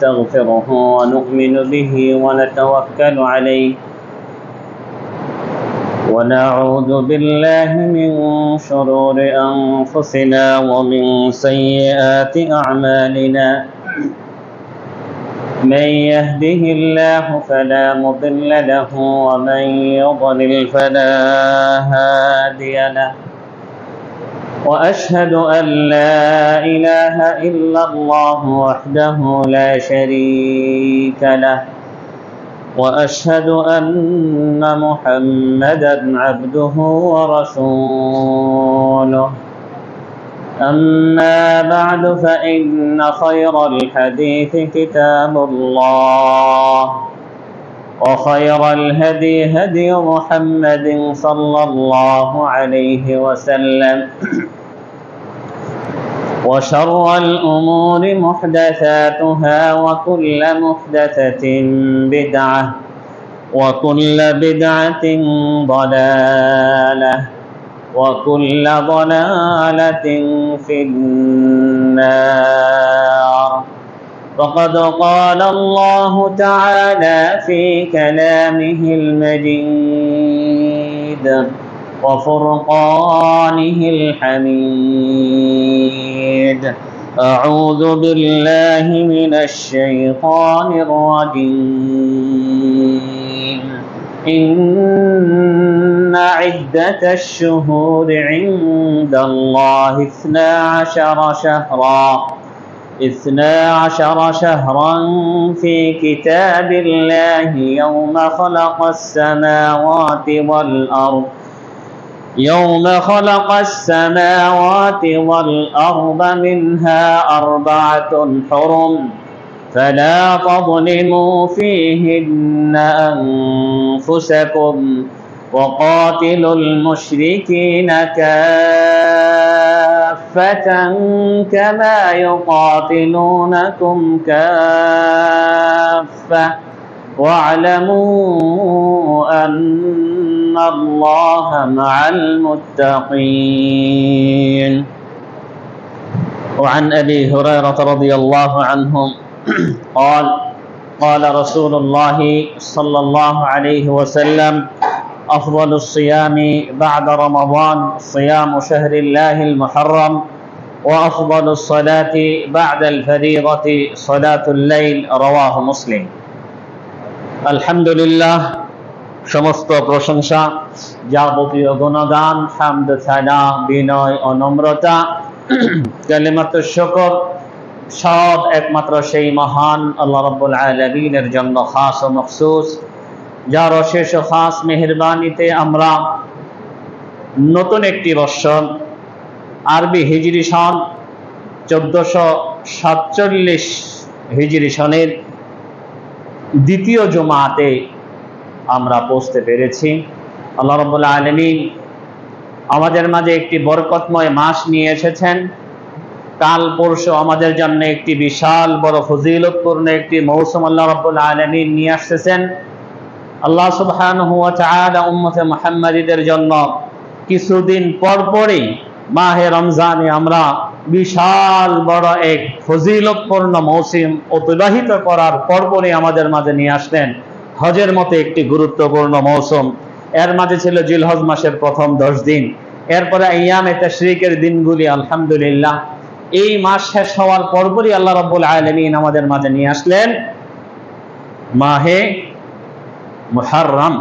نستغفره ونؤمن به ونتوكل عليه ونعوذ بالله من شرور أنفسنا ومن سيئات أعمالنا من يهده الله فلا مضل له ومن يضلل فلا هادي له وأشهد أن لا إله إلا الله وحده لا شريك له وأشهد أن محمدًا عبده ورسوله أما بعد فإن خير الحديث كتاب الله وخير الهدي هدي محمد صلى الله عليه وسلم وشر الأمور محدثاتها وكل محدثة بدعة وكل بدعة ضلالة وكل ضلالة في النار فقد قال الله تعالى في كلامه المجيد وفرقانه الحميد أعوذ بالله من الشيطان الرجيم إن عدة الشهور عند الله 12 شهرا في كتاب الله يوم خلق السماوات والأرض منها 4 حرم فلا تظلموا فيهن أنفسكم وقاتلوا المشركين كافة كما يقاتلونكم كافة واعلموا أن الله مع المتقين وعن أبي هريرة رضي الله عنه قال رسول الله صلى الله عليه وسلم أفضل الصيام بعد رمضان صيام شهر الله المحرم وأفضل الصلاة بعد الفريضة صلاة الليل رواه مسلم আলহামদুলিল্লাহ সমস্ত প্রশংসা যাবতীয় গুণগান হামদ ছাড়া বিনয় ও নম্রতা কালিমাতুশ শুকর সব একমাত্র সেই মহান আল্লাহ রাব্বুল আলামিনের জন্য খাস ও মখসুস যার অশেষ ও খাস মেহেরবানিতে আমরা নতুন একটি বৎসর আরবি হিজরি সন 1447 হিজরি সনের দ্বিতীয় জুমাতে আমরা পৌঁছতে পেরেছি। আল্লাহ রাব্বুল আলামিন আমাদের মাঝে একটি বরকতময় মাস নিয়ে এসেছেন। কাল পরশু আমাদের জন্য একটি বিশাল বড় ফজিলতপূর্ণ একটি মৌসুম আল্লাহ রাব্বুল আলামিন নিয়ে আসতেছেন। আল্লাহ সুবহানাহু ওয়া তাআলা উম্মতে মুহাম্মাদীদের জন্য কিছুদিন পরপরই মাহে রমজানে আমরা বিশাল বড় এক ফজিলতপূর্ণ মৌসুম অতিবাহিত করার পরপরই আমাদের মাঝে নিয়ে আসলেন হজের মতো একটি গুরুত্বপূর্ণ মৌসুম। এর মাঝে ছিল জিলহজ মাসের প্রথম 10 দিন, এরপরে আইয়ামে তাশরিকের দিনগুলি। আলহামদুলিল্লাহ এই মাস শেষ হওয়ার পরপরই আল্লাহ রাব্বুল আলামিন আমাদের মাঝে নিয়ে আসলেন মাহে মুহররম,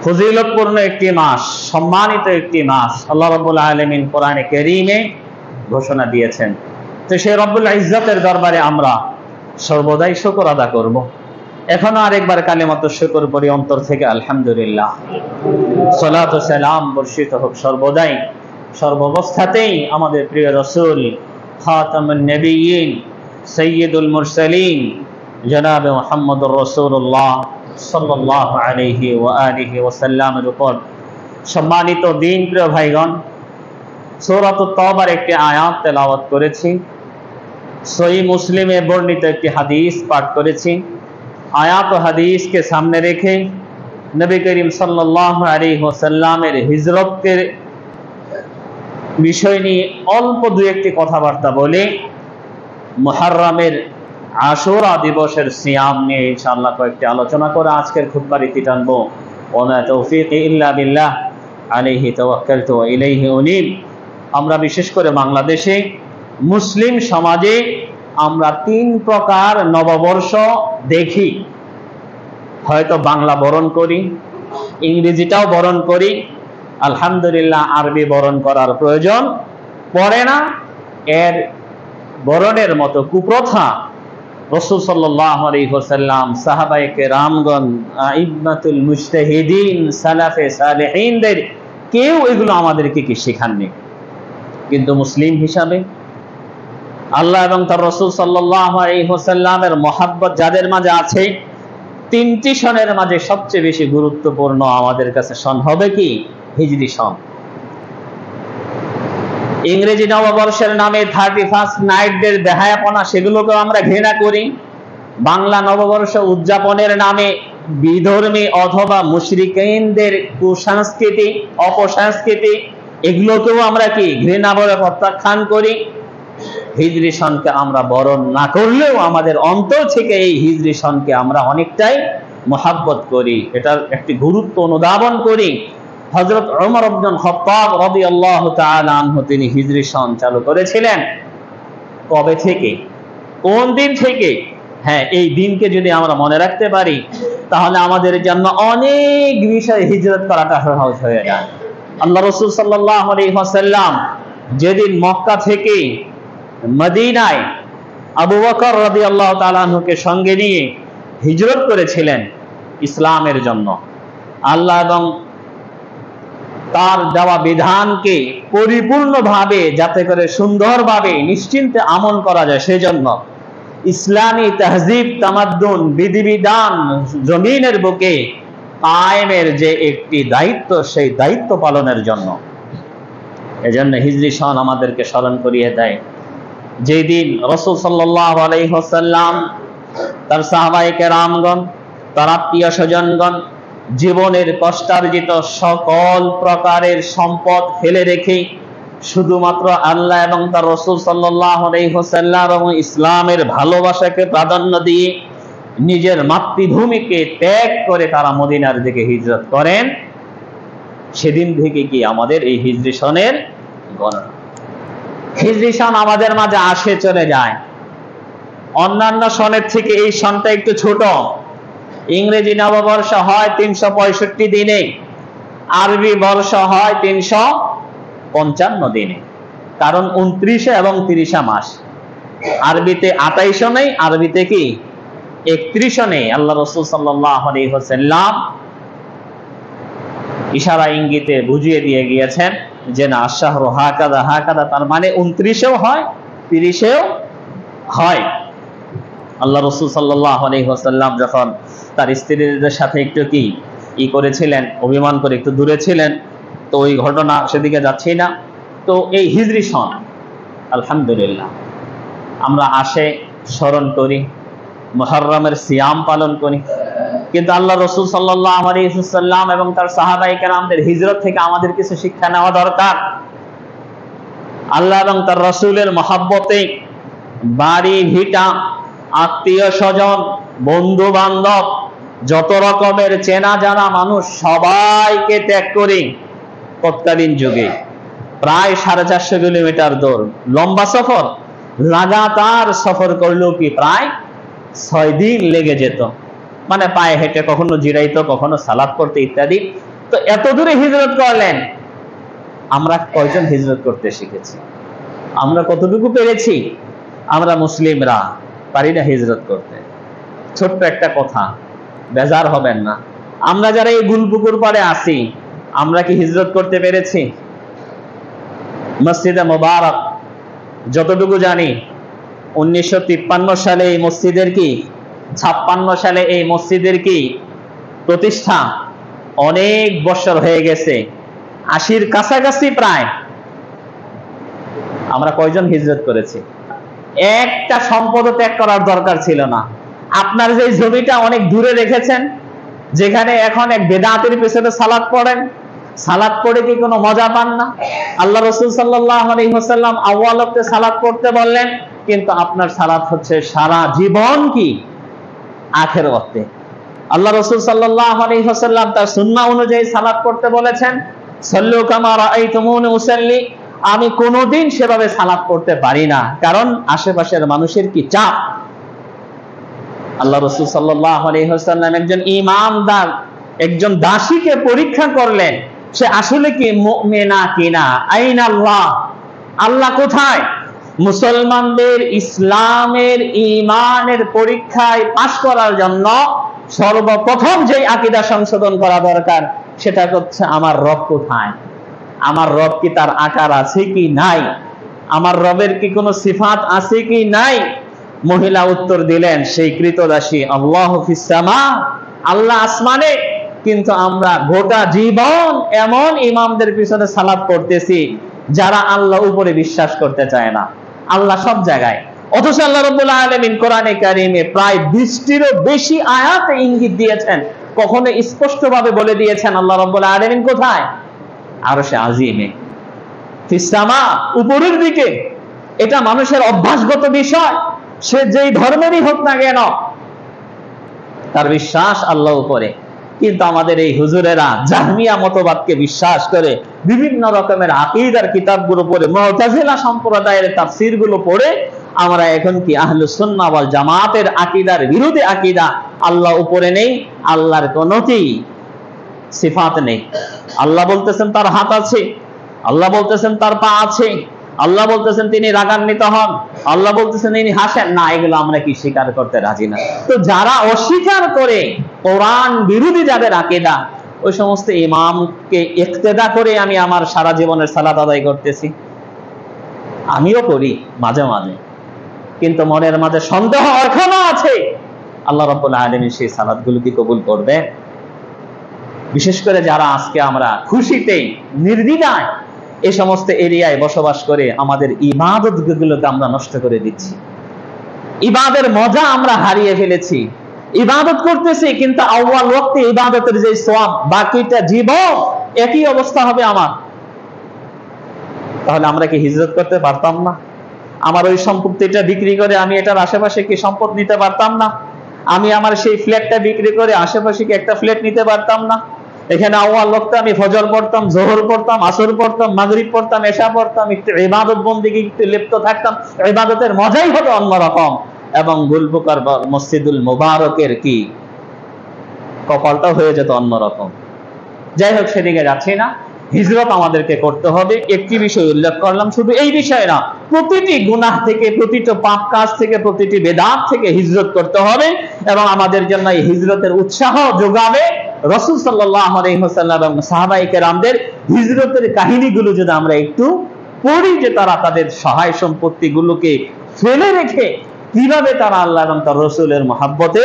ফজিলতপূর্ণ একটি মাস, সম্মানিত একটি মাস আল্লাহ রাব্বুল আলামিন কোরআনে কারীমে ঘোষণা দিয়েছেন। তো সেই রব্বুল ইজ্জতের দরবারে আমরা সর্বদাই শুকর আদা করব। এখনো আরেকবার কালিমাতুশ শুকর পড়ি অন্তর থেকে আলহামদুলিল্লাহ। সালাত ও সালাম বর্ষিত হোক সর্বদাই সর্বাবস্থাতেই আমাদের প্রিয় রাসূল খাতামুন নবিয়্যিন সাইয়্যিদুল মুরসালিন জনাব মুহাম্মদুর রাসূলুল্লাহ সাল্লাল্লাহু আলাইহি ওয়া আলিহি ওয়াসাল্লামের উপর। সম্মানিত দিন প্রিয় ভাইগণ, সূরাতুত তাওবার একটি আয়াত তেলাওয়াত করেছি, সহিহ মুসলিমে বর্ণিত একটি হাদিস পাঠ করেছি। আয়াত ও হাদিসকে সামনে রেখে নবী করিম সাল্লাল্লাহু আলাইহি ওয়াসাল্লামের হিজরতের বিষয় নিয়ে অল্প দু একটি কথাবার্তা বলে মুহররমের আশুরা দিবসের সিয়াম নিয়ে ইনশাআল্লাহ কয়েকটি আলোচনা করে আজকের খুতবার ইতি টানবো। ওয়া তাওফীক ইল্লা বিল্লাহ আলাইহি তাওয়াক্কালতু ওয়া ইলাইহি উনীব। আমরা বিশেষ করে বাংলাদেশে মুসলিম সমাজে আমরা 3 প্রকার নববর্ষ দেখি। হয়তো বাংলা বরণ করি, ইংরেজিটাও বরণ করি, আলহামদুলিল্লাহ আরবি বরণ করার প্রয়োজন পড়ে না। এর বরণের মতো কুপ্রথা রাসূল সাল্লাল্লাহু আলাইহি ওয়াসাল্লাম, সাহাবায়ে কেরামগণ, আইম্মাতুল মুজতাহিদিন, সালাফে সালেহিনদের কেউ এগুলো আমাদেরকে কি শেখাননি। কিন্তু মুসলিম হিসাবে আল্লাহ এবং তার রাসূল সাল্লাল্লাহু আলাইহি ওয়াসাল্লামের মহব্বত যাদের মাঝে আছে, 3টি সনের মাঝে সবচেয়ে বেশি গুরুত্বপূর্ণ আমাদের কাছে সন হবে কি? হিজরি সন। ইংরেজি নববর্ষের নামে 31st নাইটদের দেহায়াপনা, সেগুলোকে আমরা ঘৃণা করি। বাংলা নববর্ষ উদযাপনের নামে বিধর্মী অথবা মুশরিকিনদের কুসংস্কৃতি, অপসংস্কৃতি, এগুলোকেও আমরা কি ঘৃণা ভরে প্রত্যাখ্যান করি। হিজরি সনকে আমরা বরণ না করলেও আমাদের অন্তর থেকে এই হিজরি সনকে আমরা অনেকটাই মহব্বত করি, এটার একটি গুরুত্ব অনুধাবন করি। হযরত ওমর ইবনে খাত্তাব রাদিয়াল্লাহু তাআলা আনহু তিনি হিজরি সন চালু করেছিলেন। কবে থেকে, কোন দিন থেকে? হ্যাঁ, এই দিনকে যদি আমরা মনে রাখতে পারি তাহলে আমাদের জন্য অনেক বিষয় হিজরত করাটা সহজ হয়ে যায়। আল্লাহ রাসূল সাল্লাল্লাহু আলাইহি ওয়াসাল্লাম যেদিন মক্কা থেকে মদিনায় আবু বকর রাদিয়াল্লাহু তাআলা আনহুকে সঙ্গে নিয়ে হিজরত করেছিলেন ইসলামের জন্য, আল্লাহ এবং তার দেওয়া বিধানকে পরিপূর্ণভাবে যাতে করে সুন্দরভাবে নিশ্চিন্তে আমল করা যায়, সেজন্য ইসলামী তাহজিব, তামাদ্দুন, বিধিবিধান জমিনের বুকে কায়েমের যে একটি দায়িত্ব, সেই দায়িত্ব পালনের জন্য। এজন্য হিজরি সন আমাদেরকে স্মরণ করিয়ে দেয় যেদিন রাসূল সাল্লাল্লাহু আলাইহি ওয়াসাল্লাম, তার সাহাবায়ে কেরামগণ, তার আত্মীয় স্বজনগণ জীবনের কষ্টার্জিত সকল প্রকারের সম্পদ ফেলে রেখে শুধুমাত্র আল্লাহ এবং তার রাসূল সাল্লাল্লাহু আলাইহি ওয়াসাল্লাম এবং ইসলামের ভালোবাসাকে প্রাধান্য দিয়ে নিজের মাতৃভূমিকে ত্যাগ করে তারা মদিনার দিকে হিজরত করেন। সেদিন থেকে কি আমাদের এই হিজরি সনের গণনা। হিজরি সন আমাদের মাঝে আসে চলে যায়। অন্যান্য সনের থেকে এই সনটা একটু ছোট। ইংরেজি নববর্ষ হয় 365 দিনে, আরবি বর্ষ হয় 355 দিনে, কারণ 29 এবং 30 মাস। আরবিতে 28 নেই, আরবিতে কি 31 নেই। আল্লাহ রাসূল সাল্লাল্লাহু আলাইহি ওয়াসাল্লাম ইশারা ইঙ্গিতে বুঝিয়ে দিয়ে গিয়েছেন যে না, আশ-শাহরু হাকাদা হাকাদা, তার মানে 29এও হয়, 30এও হয়। আল্লাহ রাসূল সাল্লাল্লাহু আলাইহি ওয়াসাল্লাম যখন তার স্ত্রীদের সাথে একটু করেছিলেন, অভিমান করে একটু দূরে ছিলেন, তো ওই ঘটনা সেদিকে যাচ্ছি না। তো এই হিজরি সন আলহামদুলিল্লাহ আমরা আসে স্মরণ করি, মুহররমের সিয়াম পালন করি, কিন্তু আল্লাহ রাসূল সাল্লাল্লাহু আলাইহি ওয়াসাল্লাম এবং তার সাহাবায়ে কেরামদের হিজরত থেকে আমাদের কিছু শিক্ষা নেওয়া দরকার। আল্লাহ এবং তার রাসূলের মহব্বতে বাড়ি ভিটা, আত্মীয় স্বজন, বন্ধু বান্ধব, যত রকমের চেনা জানা মানুষ সবাইকে ত্যাগ করে তৎকালীন যুগে প্রায় 450 কিলোমিটার দূর লম্বা সফর, লাগাতার সফর করলেও কি প্রায় 6 দিন লেগে যেত। মানে পায়ে হেঁটে, কখনো জিরাইতো, কখনো সালাত করতে ইত্যাদি। তো এত দূরে হিজরত করলেন। আমরা কয়জন হিজরত করতে শিখেছি? আমরা কতটুকু পেরেছি? আমরা মুসলিমরা পারি না হিজরত করতে। ছোট্ট একটা কথা, বেজার হবেন না, আমরা যারা এই গুলপুকুর পাড়ে আছি, আমরা কি হিজরত করতে পেরেছি? মসজিদে মুবারক যতটুকু জানি 1953 সালে এই মসজিদের 56 সালে এই মসজিদের প্রতিষ্ঠা, অনেক বছর হয়ে গেছে, 80-র কাছাকাছি প্রায়। আমরা কয়জন হিজরত করেছি? একটা সম্পদ ত্যাগ করার দরকার ছিল না। আপনার যে জমিটা অনেক দূরে রেখেছেন, যেখানে এখন এক বেদাতের পিছনে সালাত পড়েন, সালাত পড়ে কি কোনো মজা পান না? আল্লাহ রাসূল সাল্লাল্লাহু আলাইহি ওয়াসাল্লাম আউয়াল ওয়াক্তে সালাত পড়তে বললেন, কিন্তু আপনার সালাত হচ্ছে সারা জীবন কি আখিরাতে। আল্লাহ রাসূল সাল্লাল্লাহু আলাইহি ওয়াসাল্লাম তার সুন্নাহ অনুযায়ী সালাত পড়তে বলেছেন, সাল্লু কামা রাআইতুমুনি উসাল্লি। আমি কোনোদিন সেভাবে সালাত পড়তে পারি না, কারণ আশেপাশের মানুষের কি চাপ। আল্লাহ রাসূল সাল্লাল্লাহু আলাইহি ওয়াসাল্লাম একজন ইমামদার, একজন দাসীকে পরীক্ষা করলেন সে আসলে কি মুমিনা কিনা। আইনা আল্লাহ, আল্লাহ কোথায়? মুসলমানদের ইসলামের ঈমানের পরীক্ষায় পাস করার জন্য সর্বপ্রথম যে আকীদা সংশোধন করা দরকার সেটা হচ্ছে আমার রব কোথায়, আমার রব কি তার আকার আছে কি নাই, আমার রবের কি কোনো সিফাত আছে কি নাই। মহিলা উত্তর দিলেন, সেই কৃতদাসী, আল্লাহু ফিস সামা, আল্লাহ আসমানে। কিন্তু আমরা গোটা জীবন এমন ইমামদের পিছনে সালাত পড়তেছি যারা আল্লাহ উপরে বিশ্বাস করতে চায় না। আল্লাহ সব জায়গায়, অথচ আল্লাহ রাব্বুল আলামিন কোরআনে কারীমে প্রায় 20টিরও বেশি আয়াতে ইঙ্গিত দিয়েছেন, কখনো স্পষ্টভাবে বলে দিয়েছেন আল্লাহ রাব্বুল আলামিন কোথায়? আরশে আজিমে, ফিস সামা, উপরের দিকে। এটা মানুষের অভ্যাসগত বিষয়, সে যেই ধর্মেরই হোক না কেন তার বিশ্বাস আল্লাহ উপরে। কিন্তু আমাদের এই হুজুরেরা জাহমিয়া মতবাদকে বিশ্বাস করে বিভিন্ন রকমের আকীদার কিতাবগুলো পড়ে, মুতাজিলা সম্প্রদায়ের তাফসীরগুলো পড়ে আমরা এখন কি আহলুস সুন্নাহ ওয়াল জামাতের আকীদার বিরোধী আকীদা। আল্লাহ উপরে নেই, আল্লাহর কোনো কি সিফাত নেই। আল্লাহ বলতেছেন তার হাত আছে, আল্লাহ বলতেছেন তার পা আছে, আল্লাহ বলতেছেন তিনি রাগান্বিত হন, আল্লাহ বলতেছেন তিনি হাসেন না। এগুলো আমরা কি স্বীকার করতে রাজি না। তো যারা অস্বীকার করে কোরআন বিরোধী যাদের আকীদা, ওই সমস্ত ইমামকে ইক্তেদা করে আমি আমার সারা জীবনের সালাত আদায় করতেছি, আমিও করি মাঝে মাঝে, কিন্তু মনের মাঝে সন্দেহ এখনো আছে আল্লাহ রাব্বুল আলামিন সেই সালাতগুলো কি কবুল করবে? বিশেষ করে যারা আজকে আমরা খুশিতে নির্দ্বিধায় এই সমস্ত এরিয়ায় বসবাস করে আমাদের ইবাদতগুলোকে আমরা নষ্ট করে দিচ্ছি, ইবাদতের মজা আমরা হারিয়ে ফেলেছি। ইবাদত করতেছি কিন্তু আউয়াল ওয়াক্তে ইবাদতের যে সওয়াব, বাকিটা জীবন একই অবস্থা হবে আমার। তাহলে আমরা কি হিজরত করতে পারতাম না? আমার ওই সম্পত্তিটা বিক্রি করে আমি এটার আশেপাশে কি সম্পদ নিতে পারতাম না? আমি আমার সেই ফ্ল্যাটটা বিক্রি করে আশেপাশে কি একটা ফ্ল্যাট নিতে পারতাম না? এখানে আউয়াল ওয়াক্তে আমি ফজর পড়তাম, যোহর পড়তাম, আসর পড়তাম, মাগরিব পড়তাম, এশা পড়তাম, একটু ইবাদত বন্দেগী একটু লিপ্ত থাকতাম, ইবাদতের মজাই হতো অন্যরকম। এবং গুলবুকার মসজিদুল মুবারকের কি কপালটা হয়ে যেত অন্যরকম। যাই হোক, সেদিকে যাচ্ছি না। হিজরত আমাদেরকে করতে হবে। একটি বিষয় উল্লেখ করলাম, শুধু এই বিষয় না, প্রতিটি গুনাহ থেকে, প্রতিটি পাপ কাজ থেকে, প্রতিটি বেদাত থেকে হিজরত করতে হবে। এবং আমাদের জন্য এই হিজরতের উৎসাহ যোগাবে রাসূল সাল্লাল্লাহু আলাইহি ওয়াসাল্লাম এবং সাহাবায়ে কেরামদের হিজরতের কাহিনীগুলো যদি আমরা একটু পড়ি, যে তারা তাদের সহায় সম্পত্তিগুলোকে ফেলে রেখে কিভাবে তারা আল্লাহ এবং তার রাসূলের মহব্বতে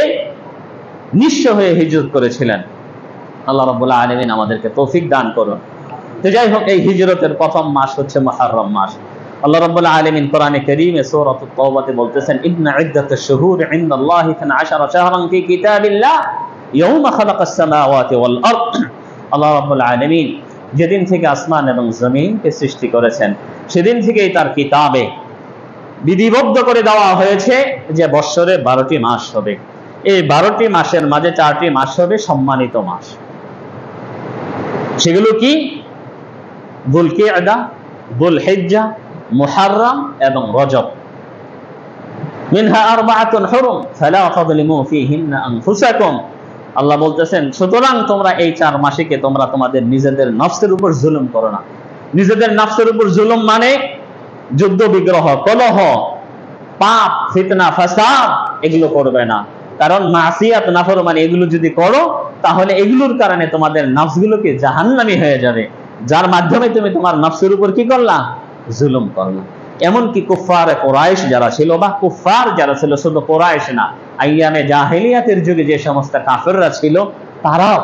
নিঃস্ব হয়ে হিজরত করেছিলেন। আল্লাহ রাব্বুল আলামিন আমাদেরকে তৌফিক দান করুন। তো যাই হোক, এই হিজরতের প্রথম মাস হচ্ছে মুহররম মাস। আল্লাহ রাব্বুল আলামিন কোরআনে কারীমে সূরাতুত তাওবাতে বলতেছেন, ইন্না ইদ্দাতাশ শুহুর ইনদাল্লাহি 12 শাহরান ফি কিতাবিল্লাহ ইয়াওমা খালাকাস সামাওয়াতি ওয়াল আরদ। আল্লাহ রাব্বুল আলামিন যেদিন থেকে আসমান এবং জমিনকে সৃষ্টি করেছেন সেদিন থেকেই তার কিতাবে বিধিবদ্ধ করে দেওয়া হয়েছে যে বৎসরে 12টি মাস হবে। এই 12টি মাসের মাঝে 4টি মাস হবে সম্মানিত মাস। সেগুলো কি? যুলকিআদা, যুলহিজ্জা, মুহররম এবং রজব। মিনহা আরবাআতুন হুরুম ফালা তাযলিমু ফীহিন্না আনফুসাকুম। আল্লাহ বলতেছেন, সুতরাং তোমরা এই 4 মাসেকে তোমরা তোমাদের নিজেদের নফসের উপর জুলুম করো না। নিজেদের নফসের উপর জুলুম মানে যুদ্ধ বিগ্রহ, কলহ, পাপ, ফিতনা, ফাসাদ এগুলো করবে না। কারণ মাসিয়াত, নাফরমানি এগুলো যদি করো তাহলে এগুলোর কারণে তোমাদের নফসগুলোকে জাহান্নামী হয়ে যাবে, যার মাধ্যমে তুমি তোমার নফসের উপর কি করলা? জুলুম করলা। এমনকি কুফার কুরাইশ যারা ছিল, বা কুফার যারা ছিল, শুধু কুরাইশ না, আইয়ামে জাহেলিয়াতের যুগে যে সমস্ত কাফেররা ছিল তারাও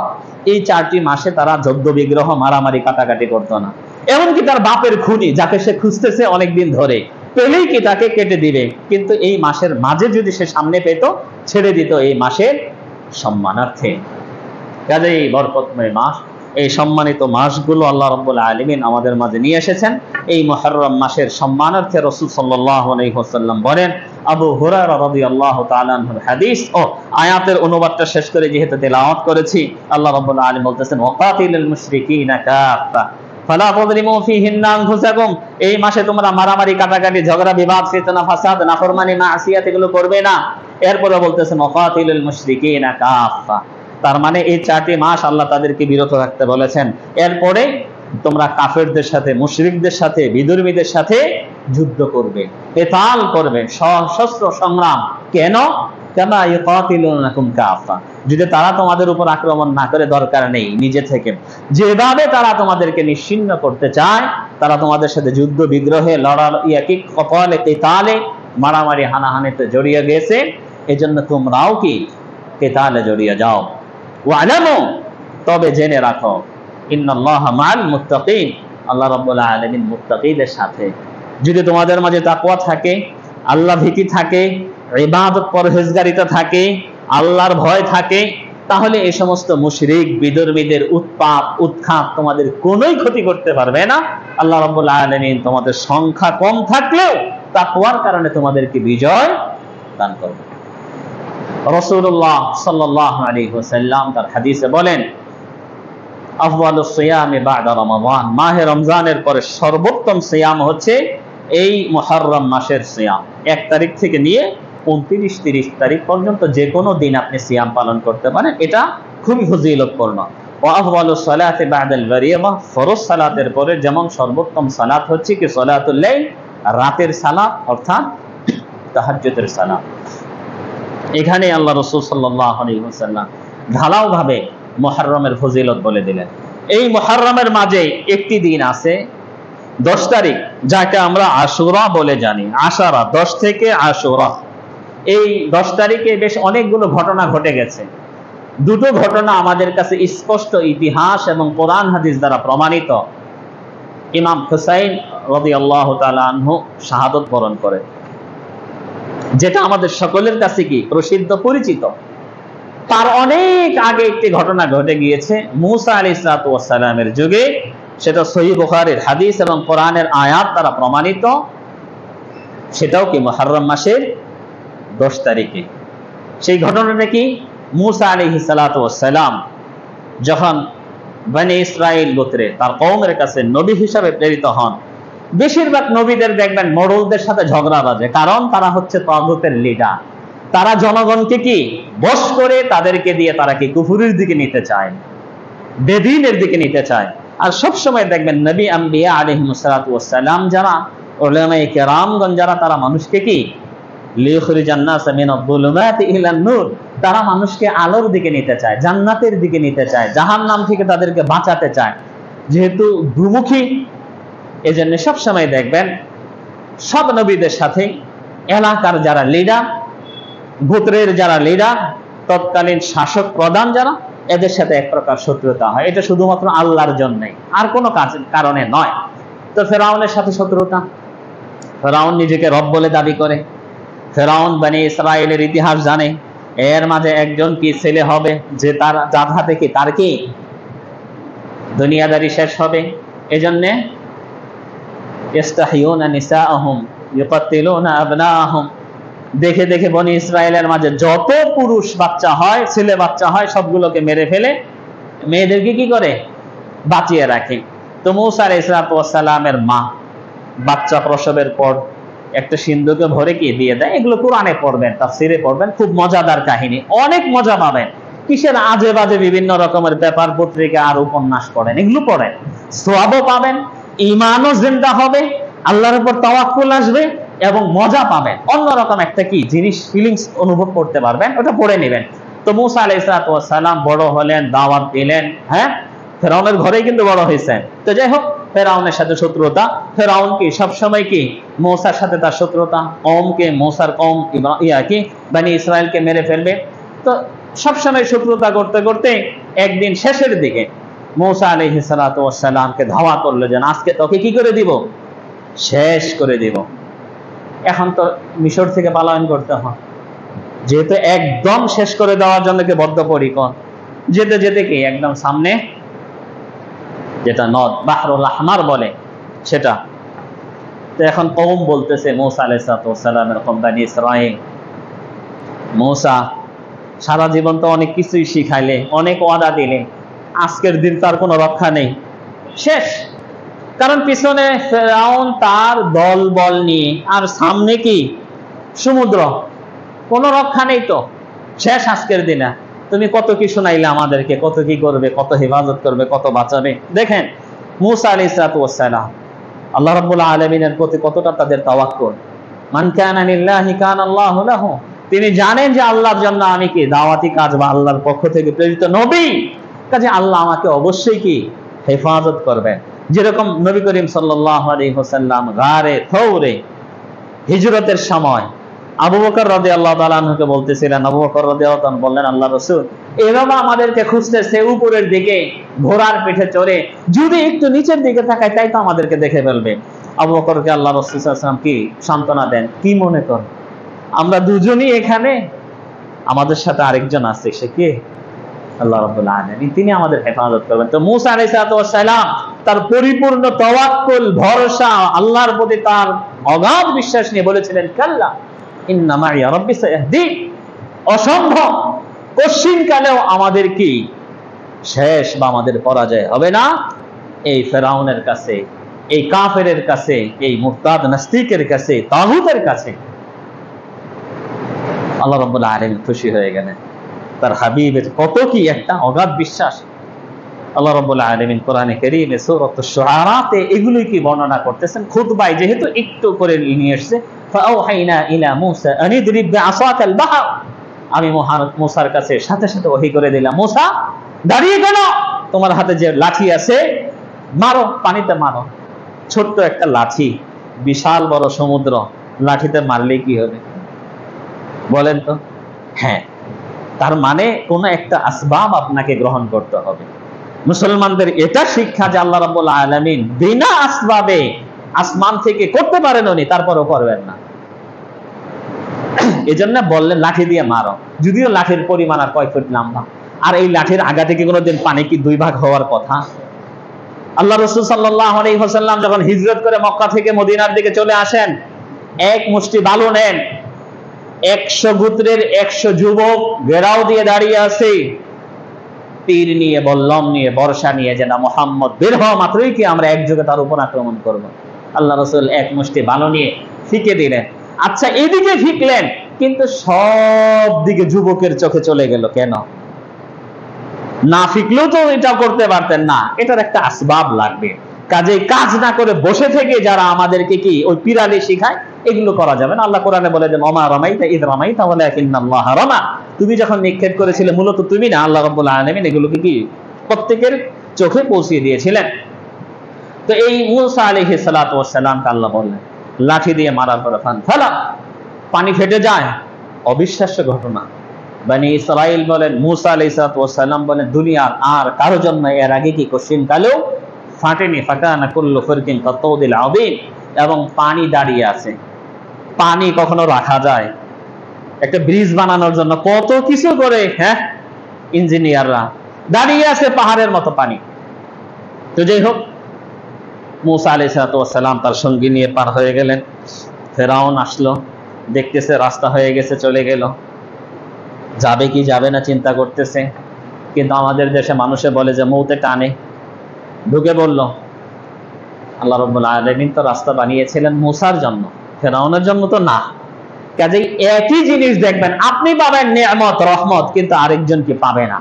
এই 4টি মাসে তারা যুদ্ধ বিগ্রহ, মারামারি, কাটাকাটি করতো না। এমনকি তার বাপের খুনি যাকে সে খুঁজতেছে অনেকদিন ধরে, পেলেই কি তাকে কেটে দিবে, কিন্তু এই মাসের মাঝে যদি সে সামনে পেত ছেড়ে দিত এই মাসের সম্মানার্থে। কাজেই বরকতময় মাস, এই সম্মানিত মাসগুলো আল্লাহ রাব্বুল আলামিন আমাদের মাঝে নিয়ে এসেছেন। এই মুহররম মাসের সম্মানার্থে রাসূল সাল্লাল্লাহু আলাইহি ওয়াসাল্লাম বলেন, আবু হুরায়রা রাদিয়াল্লাহু তাআলা আনহুর হাদিস ও আয়াতের অনুবাদটা শেষ করে যেহেতু তেলাওয়াত করেছি, আল্লাহ রাব্বুল আলামিন বলতেছেন, ওয়াকাতিলুল মুশরিকিনা কাফা ফালা তুযলিমু ফীহিন্না আনফুসাকুম, এই মাসে তোমরা মারামারি, কাটাকাটি, ঝগড়া, বিবাদ, ফিতনা, ফাসাদ, নাফরমানি, মাসিয়াত এগুলো করবে না। এরপরে বলতেছেন ওয়াকাতিলুল মুশরিকিনা কাফা, তার মানে এই 4টি মাস আল্লাহ তাদেরকে বিরত থাকতে বলেছেন। এরপরে তোমরা কাফেরদের সাথে, মুশরিকদের সাথে, বিধর্মীদের সাথে যুদ্ধ করবে, কিতাল করবে, সশস্ত্র সংগ্রাম। কেন? কামা ইউকাতিলুনাকুম কাফা, যদি তারা তোমাদের উপর আক্রমণ না করে, দরকার নেই, নিজে থেকে যেভাবে তারা তোমাদেরকে নিশ্চিহ্ন করতে চায়, তারা তোমাদের সাথে যুদ্ধ বিগ্রহে, লড়াই, কপালে, কিতালে, মারামারি, হানাহানিতে জড়িয়ে গেছে। এজন্য তোমরাও কি কিতালে জড়িয়ে যাও। ওয়ালামু, তবে জেনে রাখো, ইন্নাল্লাহা মাআল মুত্তাকিন, আল্লাহ রাব্বুল আলামিন মুত্তাকিদের সাথে। যদি তোমাদের মাঝে তাকওয়া থাকে, আল্লাহ ভীতি থাকে, ইবাদত পরহেজগারিতা থাকে, আল্লাহর ভয় থাকে, তাহলে এই সমস্ত মুশরিক, বিধর্মীদের উৎপাত, উৎখাত তোমাদের কোনোই ক্ষতি করতে পারবে না। আল্লাহ রাব্বুল আলামিন তোমাদের সংখ্যা কম থাকলেও তাকওয়ার কারণে তোমাদেরকে বিজয় দান করবে। রাসূলুল্লাহ সাল্লাল্লাহু আলাইহি ওয়াসাল্লাম তার হাদিসে বলেন, আফদালুস সিয়ামি বা'দা রমাদান, মাহে রমজানের পরে সর্বোত্তম সিয়াম হচ্ছে এই মুহররম মাসের সিয়াম। 1 তারিখ থেকে নিয়ে 29-30 তারিখ পর্যন্ত যে কোনো দিন আপনি সিয়াম পালন করতে পারেন, এটা খুবই ফজিলতপূর্ণ। ওয়া আফদালুস সালাতি বা'দাল ফারিয়্যা, ফরজ সালাতের পরে যেমন সর্বোত্তম সালাত হচ্ছে কি সালাতুল লাইল, রাতের সালাত, অর্থাৎ তাহাজ্জুদের সালাত। এখানে আল্লাহ রাসূল সাল্লাল্লাহু আলাইহি ওয়াসাল্লাম ঢালাও ভাবে মুহররমের ফজিলত বলে দিলেন। এই মুহররমের মাঝে একটি দিন আছে 10 তারিখ, যাকে আমরা আশুরা বলে জানি। আশারা, 10 থেকে আশুরা। এই 10 তারিখে বেশ অনেকগুলো ঘটনা ঘটে গেছে। দুটো ঘটনা আমাদের কাছে স্পষ্ট ইতিহাস এবং কোরআন হাদিস দ্বারা প্রমাণিত। ইমাম হুসাইন রাদিয়াল্লাহু তাআলা আনহু শাহাদাত বরণ করে, যেটা আমাদের সকলের কাছে কি প্রসিদ্ধ, পরিচিত। তার অনেক আগে একটি ঘটনা ঘটে গিয়েছে মূসা আলাইহিস সালামের যুগে, সেটা সহিহ বুখারীর হাদিস এবং কোরআনের আয়াত দ্বারা প্রমাণিত। সেটাও কি মুহররম মাসের 10 তারিখে। সেই ঘটনাটা কি, মূসা আলাইহিস সালাম যখন বনি ইসরাইল গোত্রে তার কওমের কাছে নবী হিসাবে প্রেরিত হন, বেশিরভাগ নবীদের দেখবেন মোড়লদের সাথে ঝগড়া বাজে, কারণ তারা হচ্ছে তাগুতের লিডার। তারা জনগণকে কি বশ করে তাদেরকে দিয়ে তারা কি কুফুরের দিকে নিতে চায়, বেদিনের দিকে নিতে চায়। আর সব সময় দেখবেন নবী আম্বিয়া আলাইহিস সালাম যারা, উলামায়ে কেরামগণ যারা, তারা মানুষকে কি লিইখরিজান নাস মিনাল যুলুমাতি ইলান নূর, তারা মানুষকে আলোর দিকে নিতে চায়, জান্নাতের দিকে নিতে চায়, জাহান্নাম থেকে তাদেরকে বাঁচাতে চায়। যেহেতু দুমুখী, এজন্য সব সময় দেখবেন সব নবীদের সাথে এলাকার যারা লিডার, গোত্রের যারা লিডার, তৎকালীন শাসক প্রধান যারা, এদের সাথে এক প্রকার শত্রুতা হয়। এটা শুধুমাত্র আল্লাহর জন্যই, আর কোনো কারণে নয়। তো ফেরাউনের সাথে শত্রুতা, ফেরাউন নিজেকে রব বলে দাবি করে। ফেরাউন বনি ইসরায়েলের ইতিহাস জানে। এর মাঝে একজন কি ছেলে হবে যে যার হাতে কি তার কি দুনিয়াদারি শেষ হবে। এজন্য ইস্তাহিয়ুনা নিসাআহুম ইউকাতিলুনা আবনাআহুম, দেখে দেখে বনি ইসরায়েলের মাঝে যত পুরুষ বাচ্চা হয়, ছেলে বাচ্চা হয়, সবগুলোকে মেরে ফেলে মেয়েদেরকে কি করে বাঁচিয়ে রাখে। তো মূসা আলাইহিস সালামের মা বাচ্চা প্রসবের পর একটা সিন্ধুকে ভরে কি দিয়ে দেয়। এগুলো কোরআনে পড়বেন, তাফসীরে পড়বেন, খুব মজাদার কাহিনী, অনেক মজা পাবেন। কিসের আজে বাজে বিভিন্ন রকমের পেপার পত্রিকা আর উপন্যাস পড়েন, এগুলো পড়েন, সওয়াবও পাবেন, ঈমানও জিন্দা হবে, আল্লাহর উপর তাওয়াক্কুল আসবে এবং মজা পাবেন। অন্যরকম একটা কি জিনিস, ফিলিংস অনুভব করতে পারবেন, ওটা পড়ে নেবেন। তো মূসা আলাইহিস সালাম বড় হলেন, দাওয়াত দিলেন, হ্যাঁ, ফেরাউনের ঘরেই কিন্তু বড় হয়েছেন। তো যাই হোক, ফেরাউনের সাথে শত্রুতা। ফেরাউন কি সবসময় কি মূসার সাথে তার শত্রুতা, কওমকে, মূসার কওম কি বনি ইসরায়েলকে মেরে ফেলবে। তো সবসময় শত্রুতা করতে করতে একদিন শেষের দিকে মূসা আলাইহিস সালামকে ধাওয়া করলো যে আজকে তোকে কি করে দিব, শেষ করে দিব। এখন তো মিশর থেকে পলায়ন করতে হয়, যেহেতু একদম শেষ করে দেওয়ার জন্য কে বদ্ধপরিকর। যেতে যেতে কি একদম সামনে যেটা নদ বাহরুল আহমার বলে সেটা। তো এখন কওম বলতেছে মূসা আলাইহিস সালামের কওম বনি ইসরাঈল, মূসা সারা জীবন তো অনেক কিছুই শিখাইলে, অনেক ওয়াদা দিলে, আজকের দিন তার কোনো রক্ষা নেই, শেষ। কারণ পিছনে ফেরাউন তার দল বল নিয়ে, আর সামনে কি সমুদ্র, কোনো রক্ষা নেই, তো শেষ আজকের দিনে। তুমি কত কি শোনাইলে আমাদেরকে, কত কি করবে, কত হেফাজত করবে, কত বাঁচাবে। দেখেন মূসা আলাইহিস সালাম আল্লাহ রাব্বুল আলামিনের প্রতি কতটা তাদের তাওয়াক্কুল। মান কানা লিল্লাহি কানা আল্লাহু লাহু, তিনি জানেন যে আল্লাহর জন্য আমি কি দাওয়াতি কাজ বা আল্লাহর পক্ষ থেকে প্রেরিত নবী, কাজে আল্লাহ আমাকে অবশ্যই কি হেফাজত করবেন। যেরকম নবী করিম সাল্লাল্লাহু আলাইহি ওয়াসাল্লাম গারে থৌরে হিজরতের সময় আবু বকর রাদিয়াল্লাহু তাআলা আনহুকে বলতেছিলেন, আবু বকর রাদিয়াল্লাহু তাআলা বললেন, আল্লাহ রাসূল এভাবে আমাদেরকে খুঁজতেছে উপরের দিকে ঘোড়ার পিঠে চড়ে, যদি একটু নিচের দিকে তাকায় তাই তো আমাদেরকে দেখে ফেলবে। আবু বকরকে আল্লাহ রাসূল সাল্লাল্লাহু আলাইহি ওয়াসাল্লাম কি সান্ত্বনা দেন, কি মনে কর আমরা দুজনই এখানে, আমাদের সাথে আরেকজন আছে, সে কে? আল্লাহ রাব্বুল আলামিন, তিনি আমাদের হেফাজত করবেন। তো মূসা আলাইহিস সালাম তার পরিপূর্ণ তাওয়াক্কুল, ভরসা, আল্লাহর প্রতি তার অগাধ বিশ্বাস নিয়ে বলেছিলেন, কাল্লা ইন্না মাইয়া রাব্বি সায়াহদিন, অসম্ভব, কশিনকালেও আমাদের কি শেষ বা আমাদের পরাজয় হবে না এই ফেরাউনের কাছে, এই কাফেরের কাছে, এই মুরতাদ নাস্তিকের কাছে, তাগুতের কাছে। আল্লাহ রাব্বুল আলামিন খুশি হয়ে গেলেন, তার হাবিবের কত কি একটা অগাধ বিশ্বাস। আল্লাহ রাব্বুল আলামিন কোরআনে কারীমে সূরাতুশ শুআরাতে এগুলোই কি বর্ণনা করতেছেন। খুতবায় যেহেতু একটু করে নিয়ে এসেছে, ফাআওহাইনা ইলা মূসা আন ইদরিব বিআসাকাল বাহর, আমি মূসার কাছে সাথে সাথে ওহী করে দিলাম, মূসা দাঁড়িয়ে গেল, তোমার হাতে যে লাঠি আছে মারো, পানিতে মারো। ছোট্ট একটা লাঠি, বিশাল বড় সমুদ্র, লাঠিতে মারলে কি হবে বলেন তো? হ্যাঁ, তার মানে কোন একটা আসবাব আপনাকে গ্রহণ করতে হবে। মুসলমানদের এটা শিক্ষা যে আল্লাহ রাব্বুল আলামিন বিনা আসবাবে আসমান থেকে করতে পারেন উনি, তারপরও করবেন না। এজন্য বললেন লাঠি দিয়ে মারো, যদিও লাঠির পরিমাণ আর কয় ফুট লম্বা, আর এই লাঠির আগা থেকে কোনোদিন পানি কি দুই ভাগ হওয়ার কথা? আল্লাহ রাসূল সাল্লাল্লাহু আলাইহি ওয়াসাল্লাম যখন হিজরত করে মক্কা থেকে মদিনার দিকে চলে আসেন, এক মুষ্টি বালু নেন, 100 গোত্রের 100 যুবক ঘেরাও দিয়ে দাঁড়িয়ে আছে, তীর নিয়ে, বল্লম নিয়ে, বর্ষা নিয়ে, যে না মুহাম্মদ বের হওয়া মাত্রই কি আমরা একযোগে তার উপর আক্রমণ করব। আল্লাহ রাসূল এক মুষ্টি বালু নিয়ে ফিকে দিলেন। আচ্ছা, এদিকে ফিকলেন, কিন্তু সব দিকে যুবকের চোখে চলে গেল। কেন? না ফিকলেও তো এটা করতে পারতেন না, এটার একটা আসবাব লাগবে। কাজে কাজ না করে বসে থেকে যারা আমাদেরকে কি ওই পিরালি শিখায়, এগুলো করা যাবে না। আল্লাহ কোরআনে বলে দেন, ওমা রামাইতা ইয রামাইতা ওয়ালাকিন্নাল্লাহ রামা, তুমি যখন নিক্ষেপ করেছিলে মূলত তুমি না, আল্লাহ রাব্বুল আলামিন এগুলোকে কি প্রত্যেকের চোখে পৌঁছিয়ে দিয়েছিলেন। তো এই মূসা আলাইহিস সালাতু ওয়াস সালামকে আল্লাহ বললেন লাঠি দিয়ে মারার পরে ফালা, পানি ফেটে যায়। অবিশ্বাস্য ঘটনা। বনি ইসরাইল বলেন, মূসা আলাইহিস সালাতু ওয়াস সালাম বলেন, দুনিয়ার আর কারো জন্য এর আগে কি কোশ্চিন কালেও ফাটেনি। ফাকানা কুল্লু ফিরকিন কাতাউদিল আযীম, এবং পানি দাঁড়িয়ে আছে। পানি কখনো রাখা যায়? একটা ব্রিজ বানানোর জন্য কত কিছু করে, হ্যাঁ, ইঞ্জিনিয়াররা দাঁড়িয়ে আছে পাহাড়ের মতো পানি। তো যাই হোক, মূসা আলাইহিস সালাম তার সঙ্গী নিয়ে পার হয়ে গেলেন। ফেরাউন আসলো, দেখতেছে রাস্তা হয়ে গেছে, চলে গেল। যাবে কি যাবে না চিন্তা করতেছে। কিন্তু আমাদের দেশে মানুষে বলে যে মৌতে টানে, ঢুকে বলল। আল্লাহ রাব্বুল আলামিন তো রাস্তা বানিয়েছিলেন মূসার জন্য, ফেরাউনের জন্য তো না। কাজেই একই জিনিস দেখবেন, আপনি পাবেন নিয়ামত, রহমত, কিন্তু আরেকজন কি পাবে না।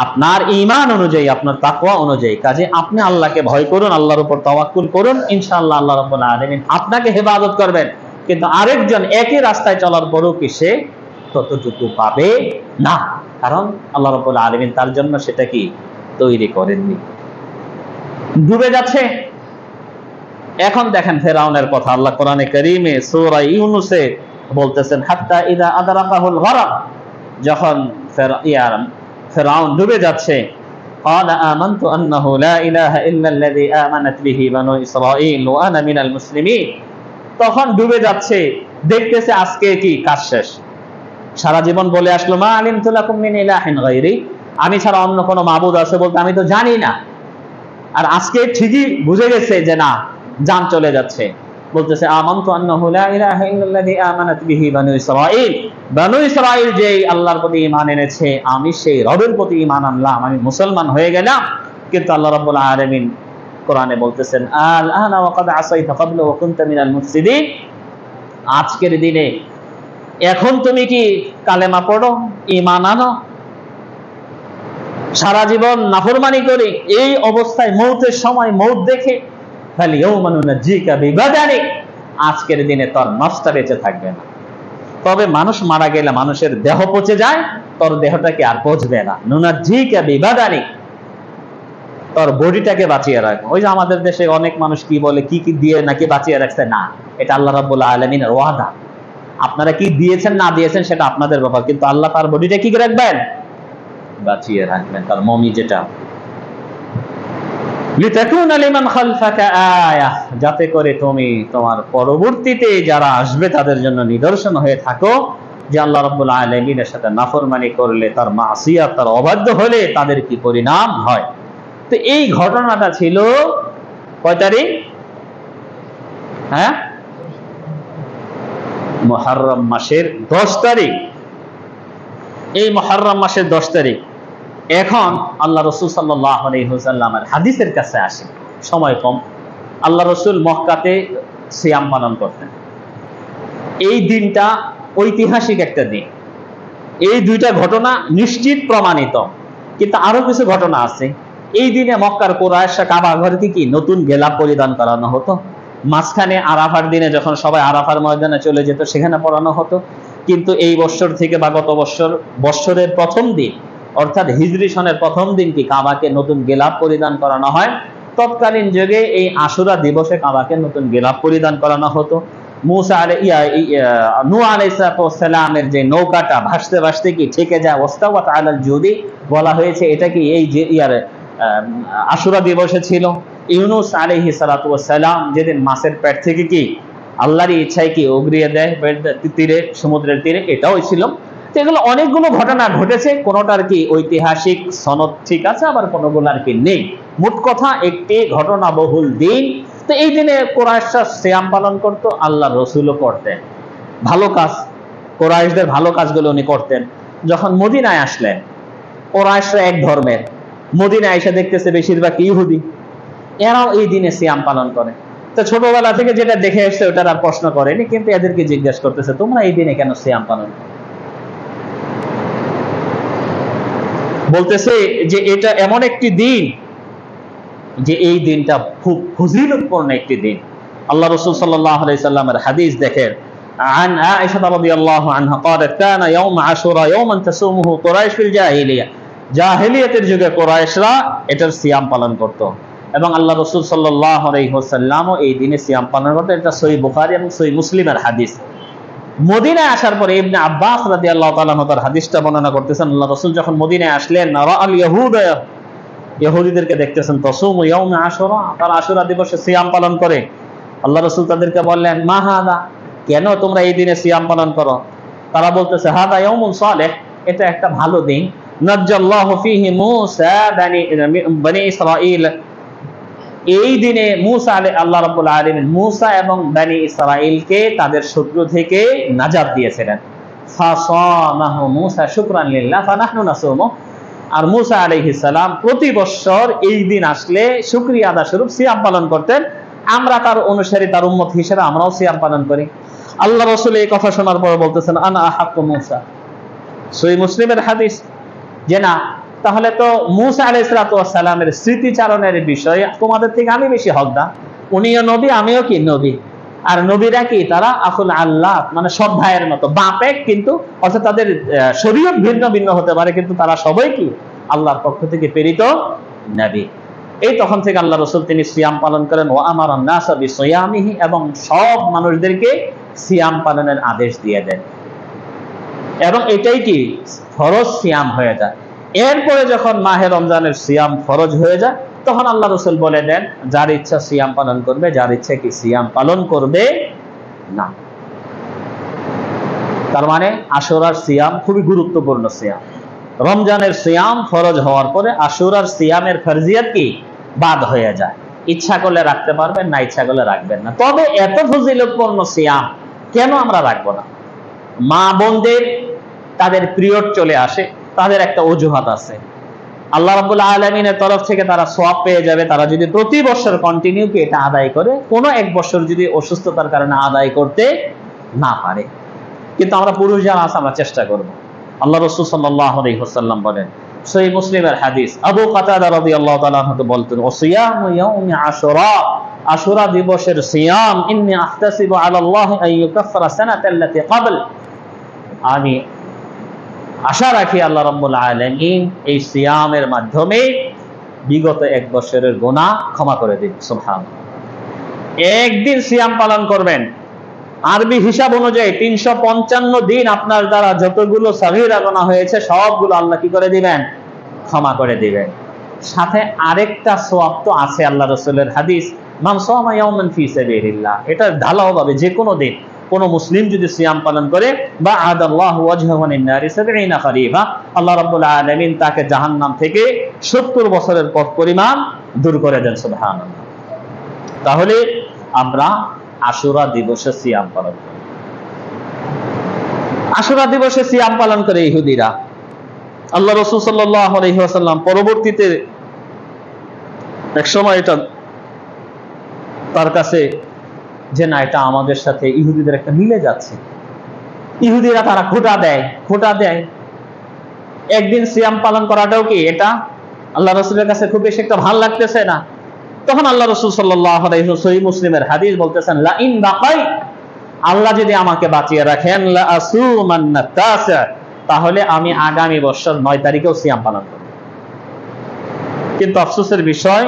আপনার ঈমান অনুযায়ী, আপনার তাকওয়া অনুযায়ী। কাজে আপনি আল্লাহকে ভয় করুন, আল্লাহর উপর তাওয়াক্কুল করুন, ইনশাআল্লাহ আল্লাহ রাব্বুল আলামিন আপনাকে হেফাজত করবেন। কিন্তু আরেকজন একই রাস্তায় চলার পরও কি সে ততটুকু পাবে না, কারণ আল্লাহ রাব্বুল আলামিন তার জন্য সেটা কি তৈরি করেননি। ডুবে যাচ্ছে। এখন দেখেন ফেরাউনের কথা আল্লাহ কোরআনে কারীমে সূরা ইউনূসে বলতেছেন, হাত্তা ইযা আদরাকাহুল গরাক, যখন ফেরাউন ডুবে যাচ্ছে, ক্বালা আমানতু আন্নাহু লা ইলাহা ইল্লাল্লাযী আমানাত বিহি বানু ইসরাঈল ওয়া আনা মিনাল মুসলিমিন। তখন ডুবে যাচ্ছে, দেখতেছে আজকে কি কাজ শেষ। সারা জীবন বলে আসলো, মা আলিমতু লাকুম মিন ইলাহিন গায়রি, আমি ছাড়া অন্য কোনো মাবুদ আছে বলতে আমি তো জানি না। আর আজকে ঠিকই বুঝে গেছে যে না, জান চলে যাচ্ছে, বলতেছে আমানতু আন্নাহু লা ইলাহা ইল্লাল্লাযী আমানাত বিহি বানু ইসরাঈল, বানু ইসরাঈল যে আল্লাহর প্রতি ঈমান এনেছে, আমি সেই রবের প্রতি ঈমান আনলাম, আমি মুসলমান হয়ে গেলাম। কিন্তু আল্লাহ রাব্বুল আলামিন কোরআনে বলতেছেন আল আনা ওয়া ক্বাদ আসাইতা ক্বাবলু ওয়া কুনতা মিনাল মুফসিদিন, আজকের দিনে এখন তুমি কি কালেমা পড়ো, ঈমান আনো, সারা জীবন নাফরমানি করে এই অবস্থায় মৌতের সময় মৌত দেখে ফালিয়াউমা নুনাজ্জিকা বিবাদানিক, আজকের দিনে তোর নফসটা বেঁচে থাকবে না। তবে মানুষ মারা গেলে মানুষের দেহ পচে যায়, তোর দেহটাকে আর পচবে না। নুনাজ্জিকা বিবাদানিক, তোর বডিটাকে বাঁচিয়ে রাখবো। ওই যে আমাদের দেশে অনেক মানুষ কি বলে, কি কি দিয়ে নাকি বাঁচিয়ে রাখছে, না, এটা আল্লাহ রাব্বুল আলামিনের ওয়াদা। আপনারা কি দিয়েছেন না দিয়েছেন সেটা আপনাদের ব্যাপার, কিন্তু আল্লাহ তার বডিটা কি রাখবেন, বাঁচিয়ে রাখবেন, তার মমি যেটা। লিতাকুনা লিমান খালফাকা আয়াহ, যাতে করে তুমি তোমার পরবর্তীতে যারা আসবে তাদের জন্য নিদর্শন হয়ে থাকো, যে আল্লাহ রাব্বুল আলামিনের সাথে নাফরমানি করলে, তার মাসিয়াত, তার অবাধ্য হলে তাদের কি পরিণাম হয়। তো এই ঘটনাটা ছিল কয় তারিখ? হ্যাঁ, মুহররম মাসের 10 তারিখ। এই মুহররম মাসের 10 তারিখ। এখন আল্লাহ রাসূল সাল্লাল্লাহু আলাইহি ওয়াসাল্লামের হাদিসের কাছে আসে, সময় কম। আল্লাহ রাসূল মক্কাতে সিয়াম পালন করতেন। এই দিনটা ঐতিহাসিক একটা দিন। এই দুইটা ঘটনা নিশ্চিত প্রমাণিত, কিন্তু আরো কিছু ঘটনা আছে। এই দিনে মক্কার কুরাইশরা কাবা ঘরকে কি নতুন গেলাপ পরিধান করানো হতো। মাঝখানে আরাফার দিনে যখন সবাই আরাফার ময়দানে চলে যেত, সেখানে পড়ানো হতো। কিন্তু এই বছর থেকে বা গত বছরের প্রথম দিন, অর্থাৎ হিজরি সনের প্রথম দিন কি কাবাকে নতুন গেলাপ পরিধান করানো হয়। তৎকালীন যুগে এই আশুরা দিবসে কাবাকে নতুন গেলাপ পরিধান করানো হতো। নূহ আলাইহিস সালামের যে নৌকাটা ভাসতে ভাসতে কি থেকে যায়, ওয়াস্তাওয়াত আলাল জুদি, বলা হয়েছে এটা কি এই যে আশুরা দিবসে ছিল। ইউনূস আলাইহিস সালাম যেদিন মাছের পেট থেকে কি আল্লাহরই ইচ্ছায় কি উগরিয়ে দেয় তীরে, সমুদ্রের তীরে, এটাও ছিল। তো এগুলো অনেকগুলো ঘটনা ঘটেছে, কোনোটার কি ঐতিহাসিক সনদ ঠিক আছে, আবার কোনোগুলোর কি নেই। মোট কথা একটি ঘটনা বহুল দিন। তো এই দিনে কুরাইশরা সিয়াম পালন করতো, আল্লাহর রাসূলও করতেন। ভালো কাজ, কুরাইশদের ভালো কাজগুলো উনি করতেন। যখন মদিনায় আসলেন, কুরাইশরা এক ধর্মের, মদিনায় এসে দেখতেছে বেশিরভাগ ইহুদি, এরাও এই দিনে সিয়াম পালন করে। তো ছোটবেলা থেকে যেটা দেখে এসছে ওটার আর প্রশ্ন করেনি, কিন্তু এদেরকে জিজ্ঞেস করতেছে তোমরা এই দিনে কেন সিয়াম পালন করো। বলতেছে যে এটা এমন একটি দিন যে এই দিনটা খুব ফজিলতপূর্ণ একটি দিন। আল্লাহ রাসূল সাল্লাল্লাহু আলাইহি সাল্লামের হাদিস দেখেন, عن عائشة رضي الله عنها قالت كان يوم عاشوراء يوما تصومه قريش في الجاهلية, জাহেলিয়াতের যুগে কুরাইশরা এটার সিয়াম পালন করত, এবং আল্লাহ রাসূল সাল্লাল্লাহু আলাইহি ওয়াসাল্লামও এই দিনে সিয়াম পালন করতেন। এটা সহিহ বুখারী এবং সহিহ মুসলিমের হাদিস। মদিনায় আসার পরে ইবনে আব্বাস রাদিয়াল্লাহু তাআলা তার হাদিসটা বর্ণনা করতেছেন, আল্লাহ রাসূল যখন মদিনায় আসলেন, রাআল ইয়াহুদ, ইহুদিদেরকে দেখতেছেন তাসুমু ইয়াউমা আশুরা, তারা আশুরা দিবসে সিয়াম পালন করে। আল্লাহ রাসূল তাদেরকে বললেন মা হাদা, কেন তোমরা এই দিনে সিয়াম পালন করো? তারা বলতেছে হাদা ইয়াউমুন সালেহ, এটা একটা ভালো দিন। নাজ্জাল্লাহু ফীহি মূসা বনি ইসরাঈল, এই দিনে মূসা আল্লাহ রাব্বুল আলামিন মূসা এবং বনি ইসরাঈলকে তাদের শত্রু থেকে নাজাত দিয়েছিলেন। ফাসামাহু মূসা শুকরান লিল্লাহ ফানাহনু নাসুমু, আর মূসা আলাইহিস সালাম প্রতি বছর এই দিন আসলে শুকরিয়া আদা স্বরূপ সিয়াম পালন করতেন। আমরা তার অনুসারী, তার উম্মত হিসেবে আমরাও সিয়াম পালন করি। আল্লাহ রাসূল এই কথা শোনার পর বলতেছেন আনা আহাক্কু মূসা, সহিহ মুসলিমের হাদিস, যে না, তাহলে তো মূসা আলাইহিস সালামের স্মৃতিচারণের বিষয়ে তোমাদের থেকে আমি বেশি হকদার। উনিও নবী, আমিও কি নবী। আর নবীরা কি তারা আকুল আল্লাহ, মানে সব ভাইয়ের মতো বাপ এক, কিন্তু অর্থাৎ তাদের শরীয়ত ভিন্ন ভিন্ন হতে পারে, কিন্তু তারা সবাই কি আল্লাহর পক্ষ থেকে প্রেরিত নবী। এই তখন থেকে আল্লাহ রাসূল তিনি সিয়াম পালন করেন। ওয়া আমারান নাসা বিসিয়ামিহি, এবং সব মানুষদেরকে সিয়াম পালনের আদেশ দিয়ে দেন, এবং এটাই কি ফরজ সিয়াম হয়ে যায়। এরপরে যখন মাহে রমজানের সিয়াম ফরজ হয়ে যায়, তখন আল্লাহ রাসূল বলে দেন যার ইচ্ছা সিয়াম পালন করবে, যার ইচ্ছা কি সিয়াম পালন করবে না। তার মানে আশুরার সিয়াম খুবই গুরুত্বপূর্ণ সিয়াম। রমজানের সিয়াম ফরজ হওয়ার পরে আশুরার সিয়ামের ফরজিয়াত কি বাদ হয়ে যায়। ইচ্ছা করলে রাখতে পারবেন, না ইচ্ছা করলে রাখবেন না। তবে এত ফজিলতপূর্ণ সিয়াম কেন আমরা রাখবো না? মা বোনদের তাদের পিরিয়ড চলে আসে, তাদের একটা অজুহাত আছে, আল্লাহ রাব্বুল আলামিনের তরফ থেকে তারা সওয়াব পেয়ে যাবে তারা যদি প্রতি বছর কন্টিনিউ এটা আদায় করে, কোনো এক বছর যদি অসুস্থতার কারণে আদায় করতে না পারে। কিন্তু আমরা পুরুষ যারা আছে আমরা চেষ্টা করব। আল্লাহ রাসূল সাল্লাল্লাহু আলাইহি ওয়াসাল্লাম বলেন, সহিহ মুসলিমের হাদিস, আবু কাতাদা রাদিয়াল্লাহু তাআলা আনহু বলতেন, ওয়াসিয়ামু ইয়াউমি আশুরা, আশুরা দিবসের সিয়াম, ইন্নী আহতাসিবু আলাল্লাহি আন ইউকাফফিরা সানাতাল্লাতী ক্বাবল, আমি আশা রাখি আল্লাহ রাব্বুল আলামিন এই সিয়ামের মাধ্যমে বিগত এক বছরের গুনাহ ক্ষমা করে দিন। সুবহানাল্লাহ। একদিন সিয়াম পালন করবেন, আরবি হিসাব অনুযায়ী 355 দিন আপনার দ্বারা যতগুলো সাগীরা গুনাহ হয়েছে সবগুলো আল্লাহ কি করে দিবেন? ক্ষমা করে দিবেন। সাথে আরেকটা সওয়াব তো আছে, আল্লাহ রাসূলের হাদিস, মান সামা ইয়াওমান ফি সাবিলিল্লাহ, এটা ঢালাও ভাবে যে কোনো দিন কোন মুসলিম যদি সিয়াম পালন করে, বা আদাল্লাহু ওয়াজহাহু আনিন নারি 70 খরিফা, আল্লাহ রাব্বুল আলামিন তাকে জাহান্নাম থেকে 70 বছরের পথ পরিমাণ দূর করে দেন। সুবহানাল্লাহ। তাহলে আমরা আশুরা দিবসে সিয়াম পালন করি। আশুরা দিবসে সিয়াম পালন করে ইহুদিরা। আল্লাহ রাসূল সাল্লাল্লাহু আলাইহি ওয়াসাল্লাম পরবর্তীতে এক সময় এটা তার কাছে যে না, এটা আমাদের সাথে ইহুদিদের একটা মিলে যাচ্ছে। ইহুদিরা তারা খোঁটা দেয় একদিন সিয়াম পালন করাটাও কি এটা আল্লাহ রাসূলের কাছে খুব বেশি একটা ভালো লাগতেছে না। তখন আল্লাহ রাসূল সাল্লাল্লাহু আলাইহি ওয়াসাল্লাম সহিহ মুসলিমের হাদিস বলতেছেন, লা ইন বাকাই, আল্লাহ যদি আমাকে বাঁচিয়ে রাখেন, লা আসুমান্না তাসা, তাহলে আমি আগামী বছর 9 তারিখেও সিয়াম পালন করব। কিন্তু আফসোসের বিষয়,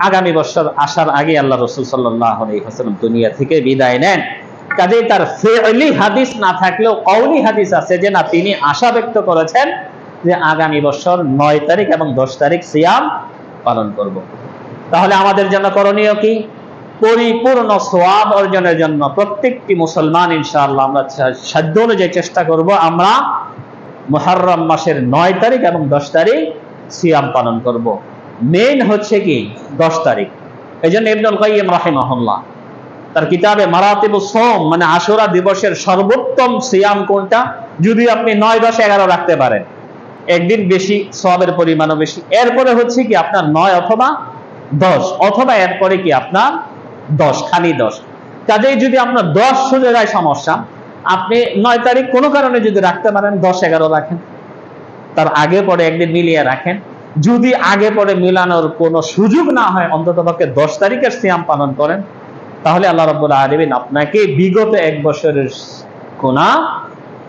আগামী বছর আসার আগে আল্লাহ রাসূল সাল্লাল্লাহু আলাইহি ওয়াসাল্লাম দুনিয়া থেকে বিদায় নেন। কাজেই তার ফি'লি হাদিস না থাকলেও কওলি হাদিস আছে যে না, তিনি আশা ব্যক্ত করেছেন যে আগামী বছর 9 তারিখ এবং 10 তারিখ সিয়াম পালন করব। তাহলে আমাদের জন্য করণীয় কি? পরিপূর্ণ সওয়াব অর্জনের জন্য প্রত্যেকটি মুসলমান ইনশাআল্লাহ আমরা সাধ্য অনুযায়ী চেষ্টা করব আমরা মুহররম মাসের 9 তারিখ এবং 10 তারিখ সিয়াম পালন করব। মেইন হচ্ছে কি 10 তারিখ। এইজন্য ইবনুল কাইয়্যিম রাহিমাহুল্লাহ তার কিতাবে মারাতিবুস সাওম, মানে আশুরা দিবসের সর্বোত্তম সিয়াম কোনটা, যদি আপনি 9, 10, 11 রাখতে পারেন, একদিন বেশি, সওয়াবের পরিমাণও বেশি। এরপরে হচ্ছে কি আপনার 9 অথবা 10, অথবা এরপরে কি আপনার 10, খালি 10। কাজেই যদি আপনার 10 সোজা যায় সমস্যা, আপনি 9 তারিখ কোনো কারণে যদি রাখতে পারেন, 10, 11 রাখেন, তার আগে পরে একদিন মিলিয়ে রাখেন। যদি আগে পরে মিলানোর কোনো সুযোগ না হয়, অন্ততপক্ষে 10 তারিখের সিয়াম পালন করেন, তাহলে আল্লাহ রাব্বুল আলামিন আপনাকে বিগত এক বছরের গুনাহ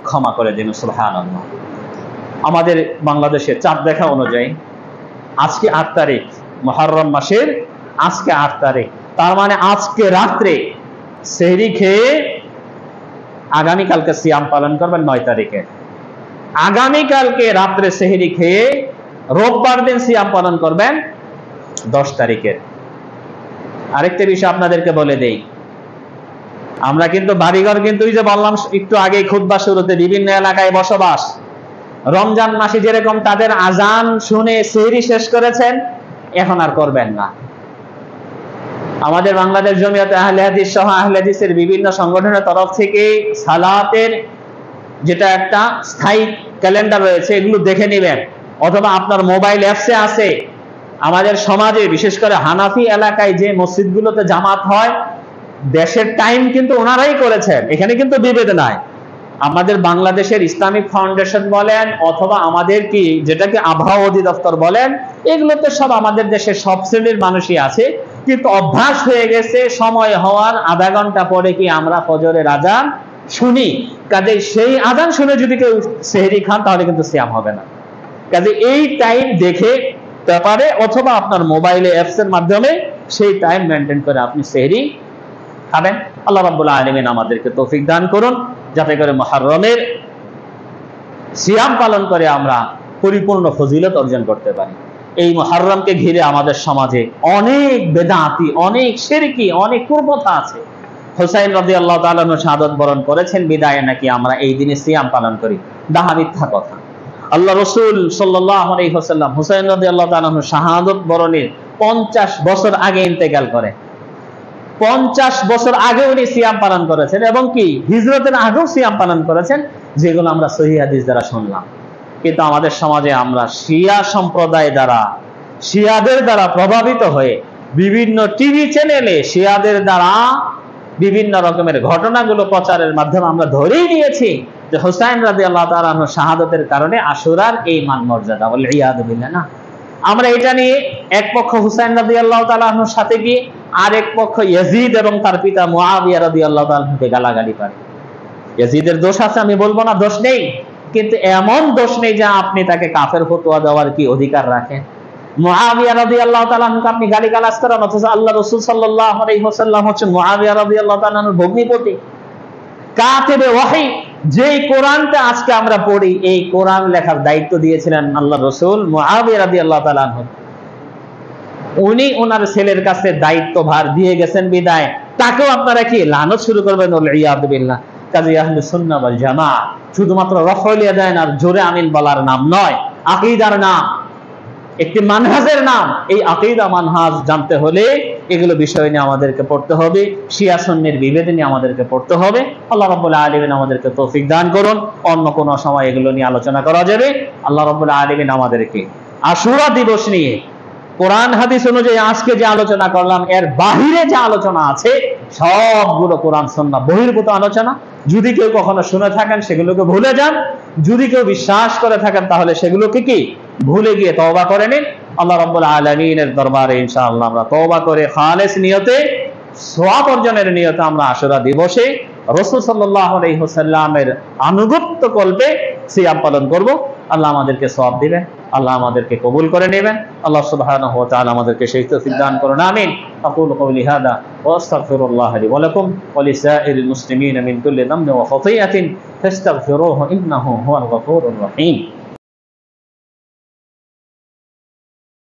ক্ষমা করে দিন। সুবহানাল্লাহ। আমাদের বাংলাদেশের চাঁদ দেখা অনুযায়ী আজকে 8 তারিখ, মুহররম মাসের আজকে 8 তারিখ, তার মানে আজকে রাত্রে সেহরি খেয়ে আগামীকালকে সিয়াম পালন করবেন 9 তারিখে। আগামীকালকে রাত্রে সেহরি খেয়ে রোববার দিন সিয়াম পালন করবেন 10 তারিখে। আরেকটা বিষয় আপনাদেরকে বলে দেই, আমরা কিন্তু বাড়িঘর কিন্তু ওই যে বললাম একটু আগে খুতবা শুরুতে, বিভিন্ন এলাকায় বসবাস। রমজান মাসে যেরকম তাদের আজান শুনে সেহরি শেষ করেছেন, এখন আর করবেন না। আমাদের বাংলাদেশ জমিয়তে আহলে হাদিস সহ আহলে হাদিসের বিভিন্ন সংগঠনের তরফ থেকে সালাতের যেটা একটা স্থায়ী ক্যালেন্ডার রয়েছে, এগুলো দেখে নেবেন, অথবা আপনার মোবাইল অ্যাপসে আছে। আমাদের সমাজে বিশেষ করে হানাফি এলাকায় যে মসজিদগুলোতে জামাত হয়, দেশের টাইম কিন্তু ওনারাই করেছেন, এখানে কিন্তু বিভেদ নাই। আমাদের বাংলাদেশের ইসলামিক ফাউন্ডেশন বলেন, অথবা আমাদের কি যেটাকে আবহাওয়া অধিদপ্তর বলেন, এগুলোতে সব আমাদের দেশের সব শ্রেণীর মানুষই আছে। কিন্তু অভ্যাস হয়ে গেছে সময় হওয়ার আধা ঘন্টা পরে কি আমরা ফজরের আজান শুনি। কাজে সেই আজান শুনে যদি কেউ সেহরি খান, তাহলে কিন্তু সিয়াম হবে না। কাজে এই টাইম দেখে পেপারে অথবা আপনার মোবাইলে অ্যাপস এর মাধ্যমে সেই টাইম মেনটেন করে আপনি সেহরি খাবেন। আল্লাহ রাব্বুল আলামিন আমাদেরকে তৌফিক দান করুন, যাতে করে মুহররমের সিয়াম পালন করে আমরা পরিপূর্ণ ফজিলত অর্জন করতে পারি। এই মুহররমকে ঘিরে আমাদের সমাজে অনেক বেদাতি, অনেক শিরকি, অনেক কুপ্রথা আছে। হুসাইন রাদিয়াল্লাহু তাআলা শাহাদাত বরণ করেছেন বিদায়ে নাকি আমরা এই দিনে সিয়াম পালন করি, ডাহা মিথ্যা কথা। আল্লাহ রসুল সাল্লাল্লাহু আলাইহি ওয়াসাল্লাম হুসাইন রাদিয়াল্লাহু তাআলা আনহু শাহাদাত বরণের 50 বছর আগে ইন্তেকাল করে। 50 বছর আগে উনি সিয়াম পালন করেছেন এবং কি হিজরতের আগেও সিয়াম পালন করেছেন, যেগুলো আমরা সহিহ হাদিস দ্বারা শুনলাম। কিন্তু আমাদের সমাজে আমরা শিয়া সম্প্রদায় দ্বারা, শিয়াদের দ্বারা প্রভাবিত হয়ে বিভিন্ন টিভি চ্যানেলে শিয়াদের দ্বারা বিভিন্ন রকমের ঘটনাগুলো প্রচারের মাধ্যমে আমরা ধরেই নিয়েছি যে হুসাইন রাদিয়াল্লাহু তাআলা আনহু শাহাদাতের কারণে আশুরার এই মান মর্যাদা। ওয়াল ইয়াদু বিল্লাহ। না, আমরা এটা নিয়ে এক পক্ষ হুসাইন রাদিয়াল্লাহু তাআলা আনহুর সাথে গিয়ে আরেক পক্ষ ইয়াজিদ এবং তার পিতা মুআবিয়া রাদিয়াল্লাহু তাআলা আনহুকে গালাগালি করে। ইয়াজিদের দোষ আছে আমি বলবো না দোষ নেই, কিন্তু এমন দোষ নেই যে আপনি তাকে কাফের ফতোয়া দেওয়ার কি অধিকার রাখেন। মুআবিয়া রাদিয়াল্লাহু তাআলা আনহুকে আপনি গালিগালাজ করেন, অথচ আল্লাহ রাসূল সাল্লাল্লাহু আলাইহি ওয়াসাল্লাম হচ্ছেন মুআবিয়া রাদিয়াল্লাহু তাআলা আনহুর ভগ্নিপতি, কাতিবে ওহী। যেই কোরআনটা আজকে আমরা পড়ি, এই কোরআন লেখার দায়িত্ব দিয়েছিলেন আল্লাহ রাসূল মুআবিয়া রাদিয়াল্লাহু তাআলা আনহু। উনি ওনার ছেলের কাছে দায়িত্ব ভার দিয়ে গেছেন বিদায় তাকেও আপনারা কি লানত শুরু করবেন। ওয়াল ইয়াদু বিল্লাহ। কাজী আহলুস সুন্নাহ ওয়াল জামাআহ শুধুমাত্র রফউল ইয়াদাইন আর জোরে আমিন বলার নাম নয়, আকীদার নাম, একটি মানহাজের নাম। এই আকীদা মানহাজ জানতে হলে এগুলো বিষয় নিয়ে আমাদেরকে পড়তে হবে, শিয়া সুন্নির বিভেদ নিয়ে আমাদেরকে পড়তে হবে। আল্লাহ রাব্বুল আলামিন আমাদেরকে তৌফিক দান করুন। অন্য কোনো সময় এগুলো নিয়ে আলোচনা করা যাবে। আল্লাহ রাব্বুল আলামিন আমাদেরকে আশুরা দিবস নিয়ে কোরআন হাদিস অনুযায়ী আজকে যে আলোচনা করলাম এর বাহিরে যে আলোচনা আছে সবগুলো কোরআন সুন্নাহ বহির্ভূত আলোচনা। যদি কেউ কখনো শুনে থাকেন সেগুলোকে ভুলে যান, যদি কেউ বিশ্বাস করে থাকেন তাহলে সেগুলোকে কি ভুলে গিয়ে তওবা করে নিন। আল্লাহ রাব্বুল আলামিনের দরবারে ইনশাআল্লাহ আমরা তওবা করে খালেস নিয়তে, সওয়াব অর্জনের নিয়তে আমরা আশুরা দিবসে রাসূল সাল্লাল্লাহু আলাইহি ওয়াসাল্লামের আনুগত্য কল্পে সিয়াম পালন করব। আল্লাহ আমাদেরকে সওয়াব দিবেন, আল্লাহ আমাদেরকে কবুল করে নেবেন। আল্লাহ সুবহানাহু ওয়া তাআলা আমাদেরকে সেই তৌফিক দান করুন। আমিন। আকুলু কওলি হাদা ওয়া আস্তাগফিরুল্লাহ লি ওয়া লাকুম ওয়া লিসাইরিল মুসলিমিনা মিন কুল্লি যামবিন ওয়া খাতিআতিন ফাস্তাগফিরুহু ইন্নাহু হুয়াল গফুরুর রহিম।